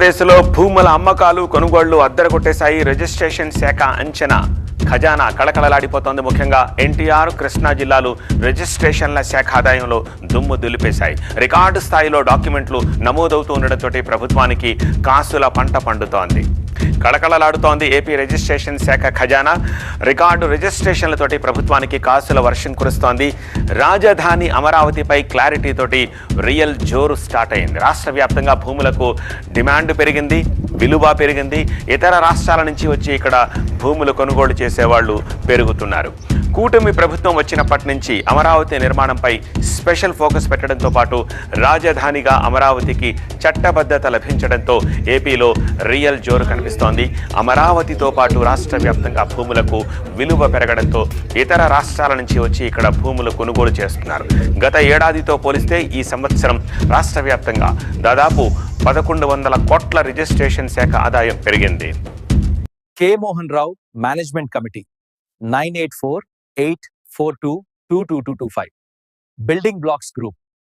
ఆంధ్రప్రదేశ్లో భూముల అమ్మకాలు కొనుగోళ్లు అద్దరగొట్టేశాయి. రిజిస్ట్రేషన్ శాఖ అంచనా ఖజానా కళకళలాడిపోతోంది. ముఖ్యంగా ఎన్టీఆర్, కృష్ణా జిల్లాలు రిజిస్ట్రేషన్ల శాఖ ఆదాయంలో దుమ్ము దులిపేశాయి. రికార్డు స్థాయిలో డాక్యుమెంట్లు నమోదవుతూ ఉండడంతో ప్రభుత్వానికి కాసుల పంట పండుతోంది. కళకళలాడుతోంది ఏపీ రిజిస్ట్రేషన్ శాఖ ఖజానా. రికార్డు రిజిస్ట్రేషన్లతోటి ప్రభుత్వానికి కాసుల వర్షం కురుస్తోంది. రాజధాని అమరావతిపై క్లారిటీతోటి రియల్ జోరు స్టార్ట్ అయింది. రాష్ట్ర వ్యాప్తంగా భూములకు డిమాండ్ పెరిగింది, విలువ పెరిగింది. ఇతర రాష్ట్రాల నుంచి వచ్చి ఇక్కడ భూములు కొనుగోలు చేసేవాళ్ళు పెరుగుతున్నారు. కూటమి ప్రభుత్వం వచ్చినప్పటి నుంచి అమరావతి నిర్మాణంపై స్పెషల్ ఫోకస్ పెట్టడంతో పాటు రాజధానిగా అమరావతికి చట్టబద్ధత లభించడంతో ఏపీలో రియల్ జోరు కనిపిస్తోంది. అమరావతితో పాటు రాష్ట్ర వ్యాప్తంగా భూములకు విలువ పెరగడంతో ఇతర రాష్ట్రాల నుంచి వచ్చి ఇక్కడ భూములు కొనుగోలు చేస్తున్నారు. గత ఏడాదితో పోలిస్తే ఈ సంవత్సరం రాష్ట్ర వ్యాప్తంగా దాదాపు 1100 కోట్ల రిజిస్ట్రేషన్ శాఖ ఆదాయం పెరిగింది. K Mohan Rao, management committee 9848422225. Building blocks group